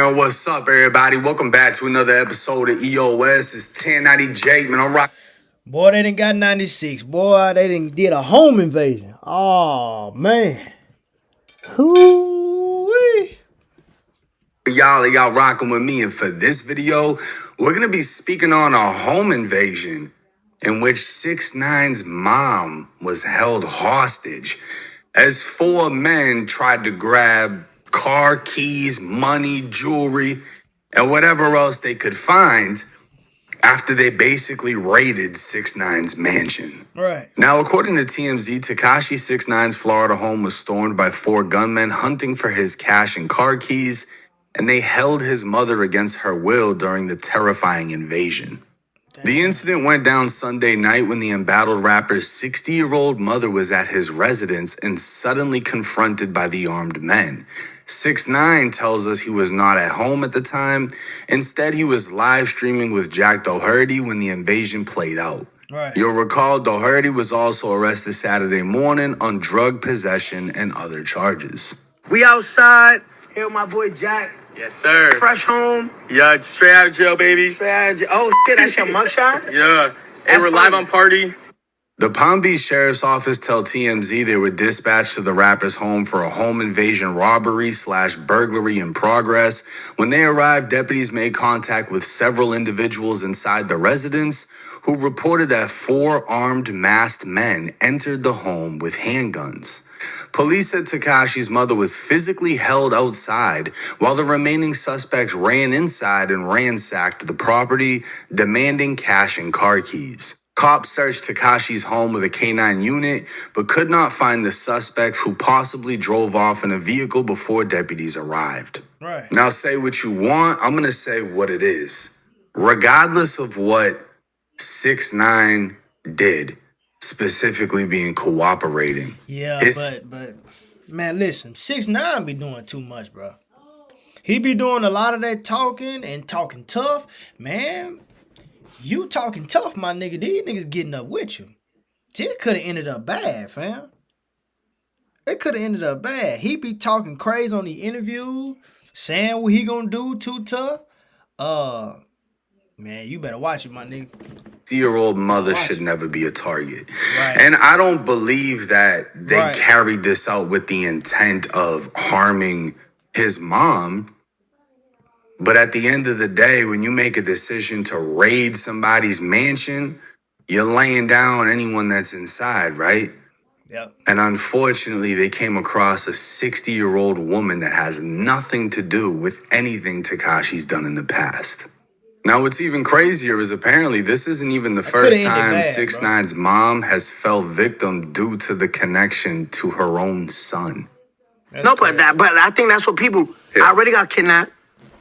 man, what's up, everybody? Welcome back to another episode of EOS. It's 1090 Jake, man. I'm rocking. Boy, they done got 96. Boy, they done did a home invasion. Oh, man. Hoo-wee. Y'all rocking with me. And for this video, we're going to be speaking on a home invasion in which 6ix9ine's mom was held hostage as four men tried to grab car keys, money, jewelry, and whatever else they could find after they basically raided 6ix9ine's mansion. Right. Now, according to TMZ, Tekashi 6ix9ine's Florida home was stormed by four gunmen hunting for his cash and car keys, and they held his mother against her will during the terrifying invasion. The incident went down Sunday night when the embattled rapper's 60-year-old mother was at his residence and suddenly confronted by the armed men. 6ix9ine tells us he was not at home at the time. Instead, he was live streaming with Jack Doherty when the invasion played out. Right. You'll recall Doherty was also arrested Saturday morning on drug possession and other charges. We outside. Here with my boy Jack. Yes, sir. Fresh home. Yeah, straight out of jail, baby. Straight out of jail. Oh, shit, that's your mugshot? Yeah. Hey, That's we're live funny. on Party. The Palm Beach Sheriff's Office tell TMZ they were dispatched to the rapper's home for a home invasion robbery/burglary in progress. When they arrived, deputies made contact with several individuals inside the residence who reported that four armed masked men entered the home with handguns. Police said Tekashi's mother was physically held outside while the remaining suspects ran inside and ransacked the property, demanding cash and car keys. Cops searched Tekashi's home with a K9 unit, but could not find the suspects who possibly drove off in a vehicle before deputies arrived. Right. Now, say what you want. I'm going to say what it is. Regardless of what 6ix9ine did, specifically being cooperating. Yeah, It's- but man, listen, 6ix9ine be doing too much, bro. He be doing a lot of that talking and talking tough. Man, you talking tough, my nigga. These niggas getting up with you. It could have ended up bad, fam. It could have ended up bad. He be talking crazy on the interview, saying what he gonna do too tough. Man, you better watch it, my nigga. 60-year-old mother Watch should it. never be a target. Right. And I don't believe that they Right. carried this out with the intent of harming his mom. But at the end of the day, when you make a decision to raid somebody's mansion, you're laying down anyone that's inside, right? Yep. And unfortunately, they came across a 60-year-old woman that has nothing to do with anything Tekashi's done in the past. Now, what's even crazier is apparently this isn't even the first coulda ended time bad, 6ix9ine's mom has fell victim due to the connection to her own son. No, but I think that's what people. I already got kidnapped.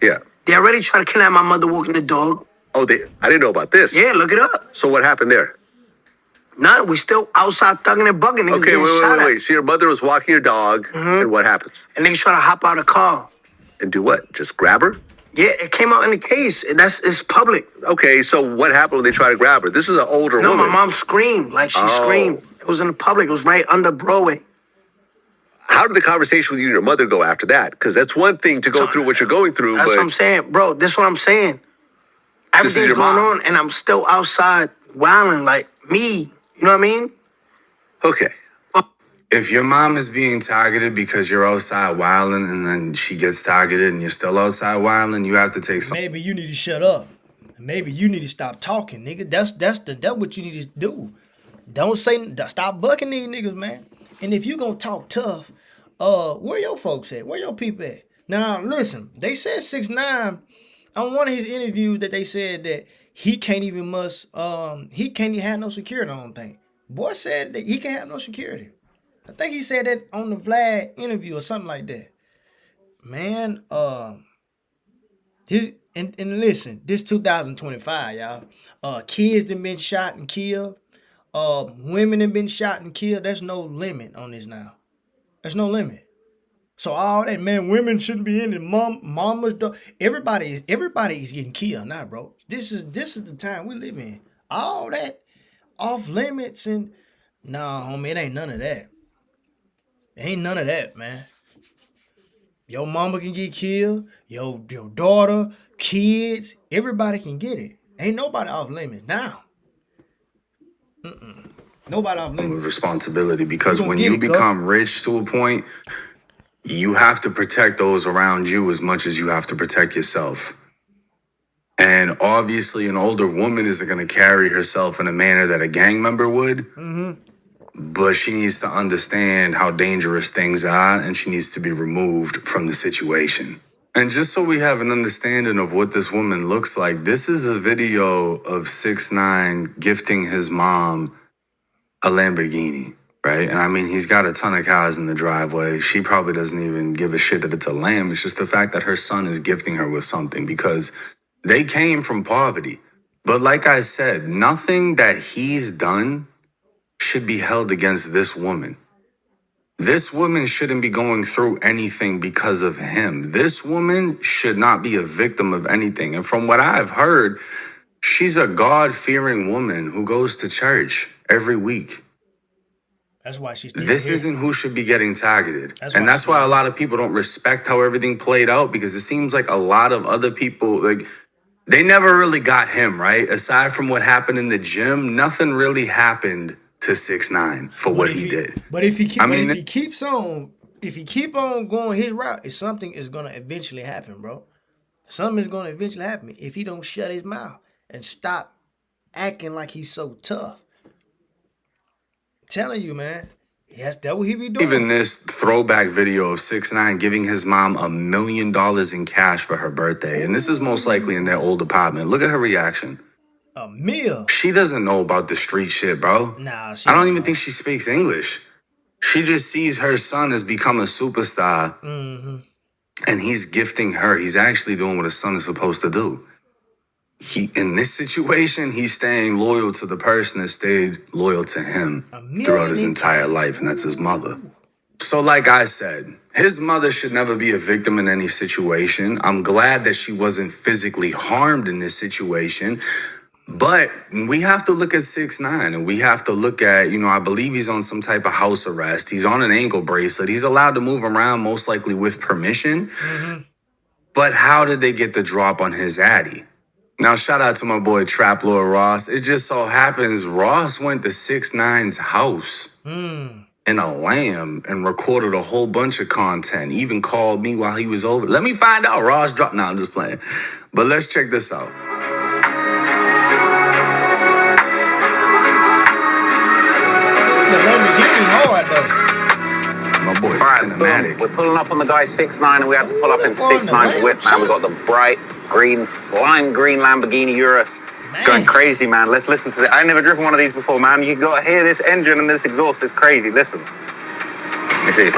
Yeah. They already tried to kidnap my mother walking the dog. Oh, I didn't know about this. Yeah, look it up. So what happened there? None. We still outside thugging and bugging. Niggas Okay, getting shot at. wait. So your mother was walking your dog, and what happens? And niggas try to hop out of the car. And do what? Just grab her? Yeah, it came out in the case. It's public. Okay, so what happened when they tried to grab her? This is an older No, woman. my mom screamed. Like, she Oh. screamed. It was in the public. It was right under Broadway. How did the conversation with you and your mother go after that? Because that's one thing to go through what you're going through, That's but what I'm saying. Bro, this is what I'm saying. is Everything's your going mom. on, and I'm still outside wilding like me. You know what I mean? okay. If your mom is being targeted because you're outside wilding and then she gets targeted and you're still outside wilding, you have to take some. Maybe you need to shut up. Maybe you need to stop talking, nigga. That's what you need to do. Don't stop bucking these niggas, man. And if you gonna talk tough, where your folks at? Where your people at? Now listen, they said 6ix9ine on one of his interviews that they said that he can't even have no security. I don't think. Boy said that he can't have no security. I think he said that on the Vlad interview or something like that. Man, and listen, this 2025, y'all. Kids that been shot and killed. Women have been shot and killed. There's no limit on this now. There's no limit. So all that, man, women shouldn't be in it. Mamas, everybody is getting killed now, bro. This is the time we live in. All that off limits and nah, homie, it ain't none of that. Ain't none of that, man. Your mama can get killed. Your daughter, kids, everybody can get it. Ain't nobody off limits now. Nobody off with limits. responsibility, You because gonna when get you it, go. become rich to a point, you have to protect those around you as much as you have to protect yourself. And obviously, an older woman isn't going to carry herself in a manner that a gang member would. But she needs to understand how dangerous things are, and she needs to be removed from the situation. And just so we have an understanding of what this woman looks like, this is a video of 6ix9ine gifting his mom a Lamborghini, right? And I mean, he's got a ton of cars in the driveway. She probably doesn't even give a shit that it's a Lamb. It's just the fact that her son is gifting her with something, because they came from poverty. But like I said, nothing that he's done should be held against this woman. This woman shouldn't be going through anything because of him. This woman should not be a victim of anything. And from what I've heard, she's a God-fearing woman who goes to church every week. That's why she's still This here. isn't who should be getting targeted. That's And why that's why a lot of people don't respect how everything played out, because it seems like a lot of other people, like, they never really got him, right? Aside from what happened in the gym, nothing really happened to 6ix9ine for what he did. But if he keep, I mean, if he keeps on, if he keep on going his route, something is gonna eventually happen, bro. Something is gonna eventually happen if he don't shut his mouth and stop acting like he's so tough. I'm telling you, man. Yes, that's what he be doing. even this throwback video of 6ix9ine giving his mom $1 million in cash for her birthday, and this is most likely in their old apartment. Look at her reaction. A meal. She doesn't know about the street shit, bro. Nah, she I don't don't even know. think she speaks English. She just sees her son has become a superstar, and he's gifting her. He's actually doing what a son is supposed to do. He, in this situation, he's staying loyal to the person that stayed loyal to him throughout his entire life, and that's his mother. So like I said, his mother should never be a victim in any situation. I'm glad that she wasn't physically harmed in this situation. But we have to look at 6ix9ine, and we have to look at, I believe he's on some type of house arrest. He's on an ankle bracelet. He's allowed to move around, most likely with permission. But how did they get the drop on his addy? Now, shout out to my boy Trap Lord Ross. It just so happens Ross went to 6ix9ine's house in a Lamb and recorded a whole bunch of content. Even called me while he was over. Let me find out. Ross dropped. No, I'm just playing. But let's check this out. The Lamborghini hard though. My boy All right, Cinematic. boom. We're pulling up on the guy 6ix9ine, and we had to pull up in Ooh, on the 6ix9ine's whip, man. We Lamb, got the bright green, slime green Lamborghini Urus. It's going crazy, man. Let's listen to it. I never driven one of these before, man. You got to hear this engine and this exhaust. It's crazy. Listen. This is.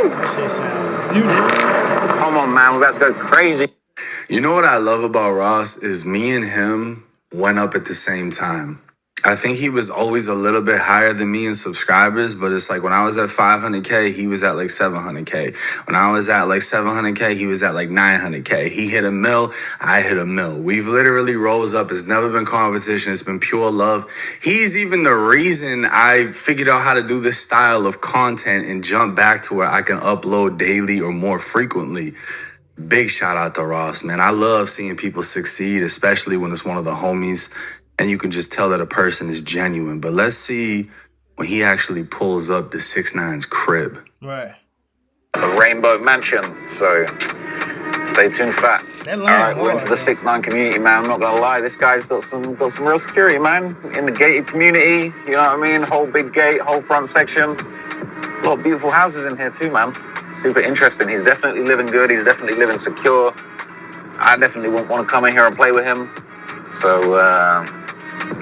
That shit sound beautiful. Come on, man. We're about to go crazy. You know what I love about Ross is me and him went up at the same time. I think he was always a little bit higher than me in subscribers, but it's like when I was at 500K, he was at like 700K. When I was at like 700K, he was at like 900K. He hit a mil, I hit a mil. We've literally rose up. It's never been competition. It's been pure love. He's even the reason I figured out how to do this style of content and jump back to where I can upload daily or more frequently. Big shout out to Ross, man. I love seeing people succeed, especially when it's one of the homies, and you can just tell that a person is genuine. But let's see when he actually pulls up the 6ix9ine's crib. Right. A rainbow mansion. So stay tuned for that. That All line right, we're into the hard, 6ix9ine community, man. I'm not gonna lie, this guy's got some real security, man. In the gated community, you know what I mean? Whole big gate, whole front section. A lot of beautiful houses in here too, man. Super interesting. He's definitely living good. He's definitely living secure. I definitely wouldn't want to come in here and play with him. So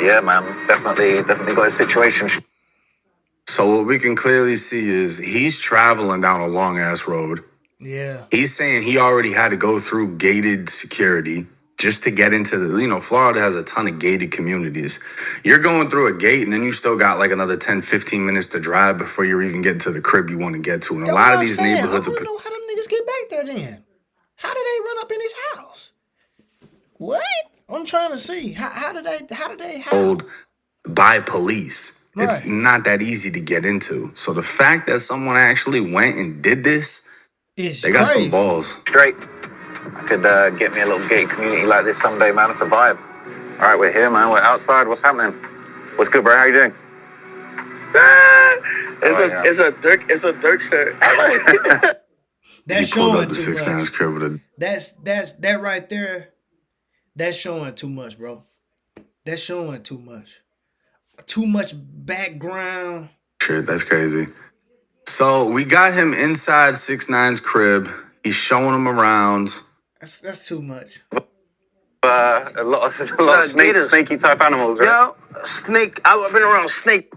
yeah, man, definitely got his situation. So what we can clearly see is he's traveling down a long ass road. Yeah. He's saying he already had to go through gated security just to get into the, Florida has a ton of gated communities. You're going through a gate and then you still got like another 10, 15 minutes to drive before you're even getting to the crib you want to get to. And a lot of these neighborhoods I want to know how them niggas get back there then. How did they run up in his house? What? I'm trying to see. How did they old by police. It's Right. not that easy to get into. So the fact that someone actually went and did this, It's they got some crazy. balls. Straight. I could get me a little gated community like this someday, man. It's a vibe. All right, we're here, man. We're outside. What's happening? What's good, bro? How you doing? It's a Dirk shirt. That's He pulled showing up the too 6ix9ine's much. crib with a That right there. That's showing too much, bro. That's showing too much. Too much background. shirt. That's crazy. So we got him inside 6ix9ine's crib. He's showing him around. That's too much. A lot of gators. snaky type animals, right? Yo, snake. I've been around snake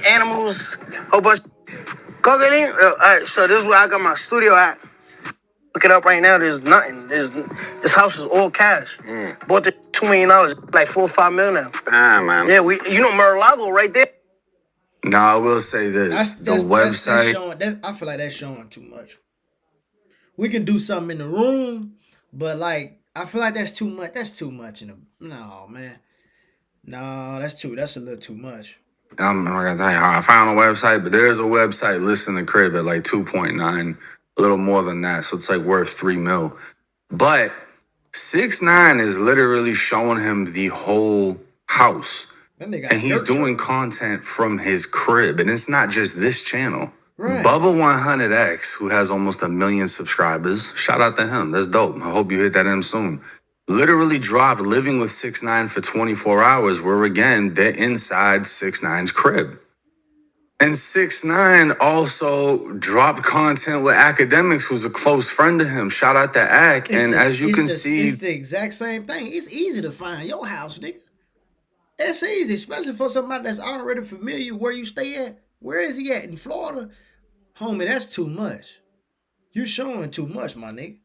animals, whole bunch. All right, so this is where I got my studio at. Look it up right now. There's nothing. This house is all cash. Bought it $2 million, like 4 or 5 mil now. Damn, man. Yeah, you know Mar-a-Lago right there. Now I will say this: the That's website. showing. I feel like that's showing too much. We can do something in the room, but like I feel like that's too much. That's too much in the. No, man. No, that's a little too much. I'm not gonna tell you how I found a website, but there's a website listing the crib at like 2.9, a little more than that. So it's like worth 3 mil. But 6ix9ine is literally showing him the whole house. That nigga got And he's dirt doing shirt. content from his crib. And it's not just this channel. Right. Bubba 100X, who has almost 1 million subscribers, shout out to him. That's dope. I hope you hit that M soon. Literally dropped Living with 6ix9ine for 24 hours, where again, they're inside 6ix9ine's crib. And 6ix9ine also dropped content with Academics, who's a close friend to him. Shout out to Ac. And as you can see, it's the exact same thing. It's easy to find your house, nigga. It's easy, especially for somebody that's already familiar where you stay at. Where is he at in Florida? Homie, that's too much. You showing too much, my nigga.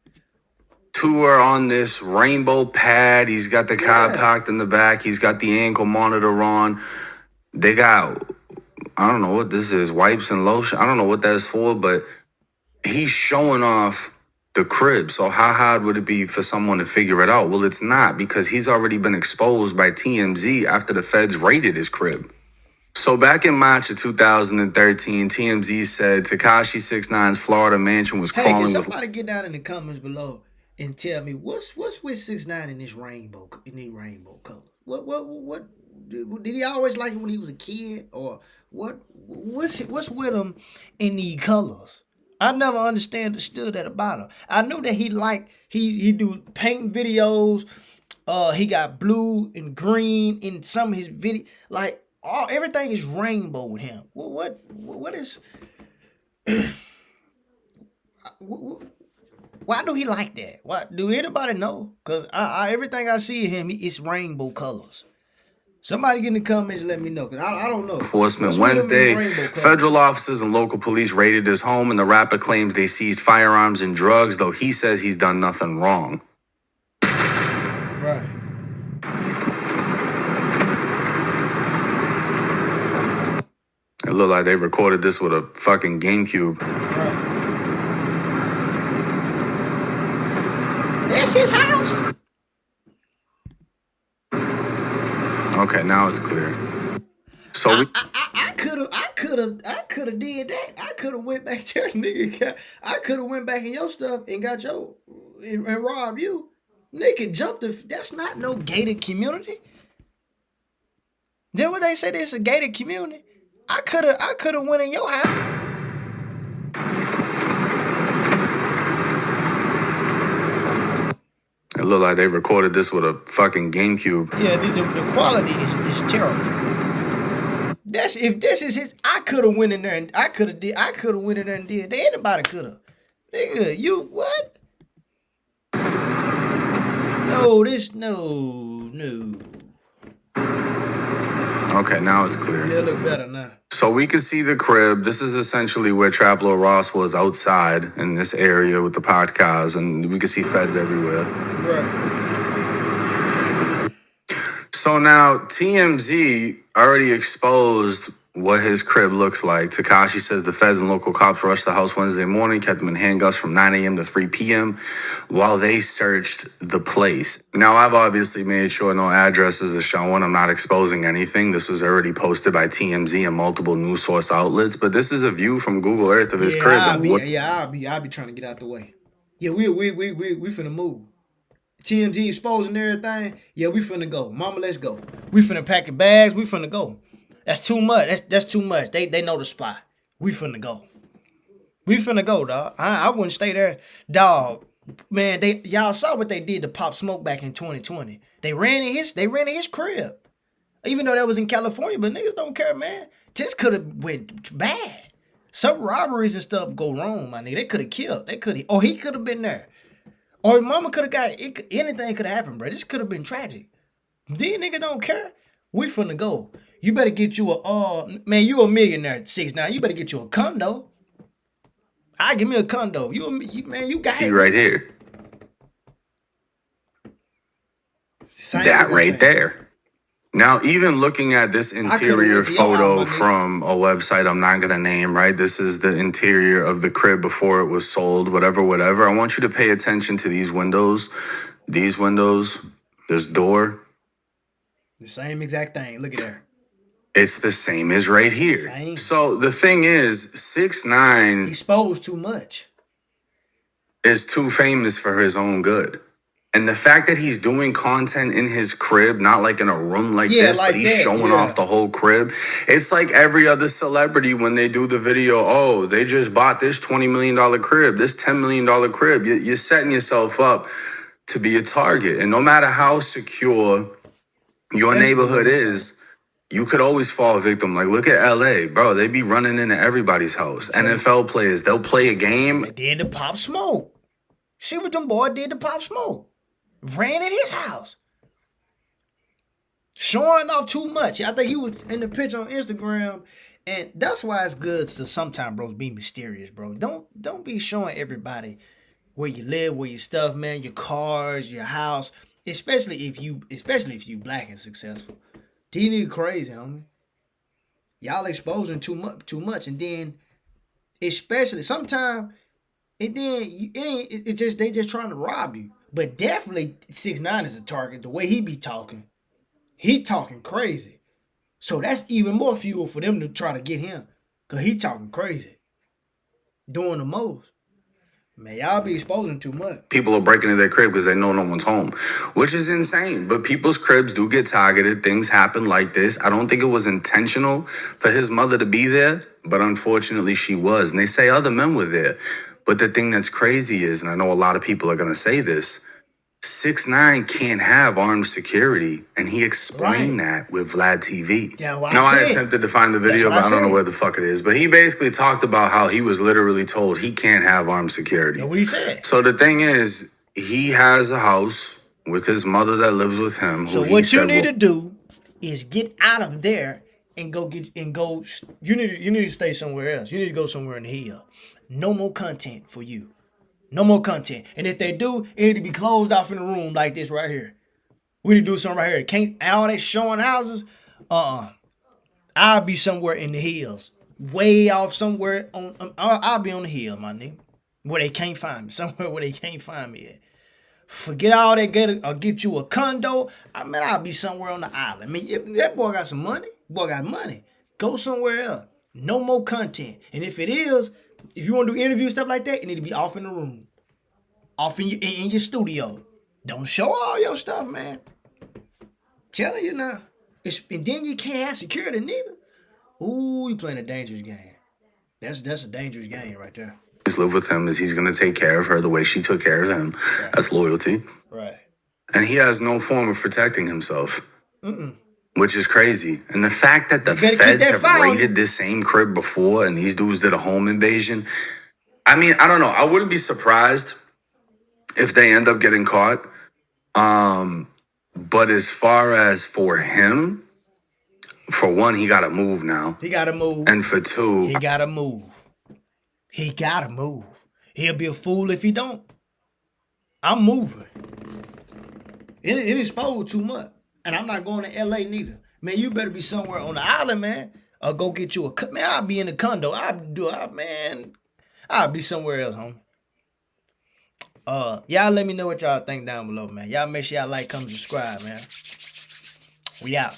tour on this rainbow pad. He's got the car Yeah. packed in the back. He's got the ankle monitor on. They got, I don't know what this is, wipes and lotion. I don't know what that's for, but he's showing off the crib. So how hard would it be for someone to figure it out? Well, it's not, because he's already been exposed by TMZ after the feds raided his crib. So back in March of 2013, TMZ said Tekashi 6ix9ine's Florida mansion was Hey, can crawling with... somebody get down in the comments below and tell me what's with 6ix9ine in these rainbow colors? What did he always like it when he was a kid, or what's with him in these colors? I never understood that about him. I knew that he do paint videos. He got blue and green in some of his video. Like everything is rainbow with him. What is? Why do he like that? What do anybody know? Cause everything I see of him, it's rainbow colors. Somebody get in the comments and let me know, cause I don't know. Enforcement What's with him in Wednesday, rainbow colors? federal officers and local police raided his home, and the rapper claims they seized firearms and drugs, though he says he's done nothing wrong. Right. It looked like they recorded this with a fucking GameCube. Right. That's his house. Okay, now it's clear. So we, I could have did that. I could have went back there, nigga. I could have went back in your stuff and got your and robbed you. Nigga jumped the. That's not no gated community. Then what they say? It's a gated community. I could have went in your house. it looked like they recorded this with a fucking GameCube. Yeah, the quality is terrible. That's if this is his. I could have went in there and I could have went in there and did that. Anybody could have. Nigga, you what? No. Okay, now it's clear. They look better now. So we can see the crib. This is essentially where Trap Lord Ross was, outside in this area with the pod cars, and we can see feds everywhere. Right. So now TMZ already exposed what his crib looks like. Tekashi says the feds and local cops rushed the house Wednesday morning, kept him in handcuffs from 9 a.m. to 3 p.m. while they searched the place. Now, I've obviously made sure no addresses are shown. I'm not exposing anything. This was already posted by TMZ and multiple news source outlets, but this is a view from Google Earth of his crib. I'll be trying to get out the way. Yeah, we finna move. TMZ exposing everything. Yeah, we finna go. Mama, let's go. We finna pack the bags. We finna go. That's too much. That's too much. They know the spot. We finna go. We finna go, dog. I wouldn't stay there, dog. Man, y'all saw what they did to Pop Smoke back in 2020. They ran in his crib, even though that was in California. But niggas don't care, man. This could have went bad. Some robberies and stuff go wrong, my nigga. They could have killed. He could have been there. Or his mama could have got it. Anything could have happened, bro. This could have been tragic. These niggas don't care. We finna go. You better get you man, you a millionaire, 6ix9ine. You better get you a condo. Give me a condo. You got See it. right here. That right there. Now, even looking at this interior photo from a website I'm not going to name, right? This is the interior of the crib before it was sold, whatever. I want you to pay attention to these windows, this door. The same exact thing. Look at there. It's the same as right here. Same. So the thing is, 6ix9ine exposed too much. Is too famous for his own good. And the fact that he's doing content in his crib, not like in a room like this, but he's showing off the whole crib. It's like every other celebrity when they do the video, oh, they just bought this $20 million crib, this $10 million crib. You're setting yourself up to be a target. And no matter how secure your neighborhood is, you could always fall victim. Like, look at LA, bro. They be running into everybody's house. NFL players, they'll play a game. They did the Pop Smoke. See what them boys did to Pop Smoke. Ran in his house. Showing off too much. I think he was in the picture on Instagram. And that's why it's good to sometimes, bros, be mysterious, bro. Don't be showing everybody where you live, where your stuff, man, your cars, your house. Especially if you black and successful. These niggas crazy, homie. Y'all exposing too much, and then especially sometimes, and then they just trying to rob you. But definitely 6ix9ine is a target. The way he be talking, he talking crazy. So that's even more fuel for them to try to get him, cause he talking crazy, doing the most. Man, y'all be exposing too much. People are breaking into their crib because they know no one's home, which is insane. But people's cribs do get targeted. Things happen like this. I don't think it was intentional for his mother to be there, but unfortunately she was. And they say other men were there. But the thing that's crazy is, and I know a lot of people are going to say this, 6ix9ine can't have armed security, and he explained that with Vlad TV. Yeah, I attempted to find the video, but I don't know where the fuck it is. But he basically talked about how he was literally told he can't have armed security. Know what he said? So the thing is, he has a house with his mother that lives with him. So what you need to do is get out of there and go. You need to stay somewhere else. You need to go somewhere in the hill. No more content for you. No more content. And if they do, it need to be closed off in a room like this right here. We need to do something right here. Can't all that showing houses. I'll be somewhere in the hills. Way off somewhere on I'll be on the hill, my nigga. Where they can't find me. Somewhere where they can't find me at. Forget all that, or get you a condo. I'll be somewhere on the island. I mean, that boy got some money. Boy got money. Go somewhere else. No more content. And if you want to do interviews, stuff like that, it need to be off in the room. Off in your studio. Don't show all your stuff, man. Telling you now. And then you can't have security neither. Ooh, you playing a dangerous game. That's a dangerous game right there. Live with him is he's going to take care of her the way she took care of him. Right. That's loyalty. Right. And he has no form of protecting himself. Which is crazy. And the fact that the feds have raided this same crib before and these dudes did a home invasion. I mean, I don't know. I wouldn't be surprised if they end up getting caught. But as far as for him, for one, he got to move now. He got to move. And for two, he got to move. He got to move. He'll be a fool if he don't. I'm moving. It exposed too much. And I'm not going to LA neither. Man, you better be somewhere on the island, man. or go get you a man. I'll be in the condo. I'll be somewhere else, homie. Y'all let me know what y'all think down below, man. Y'all make sure y'all like, comment, subscribe, man. We out.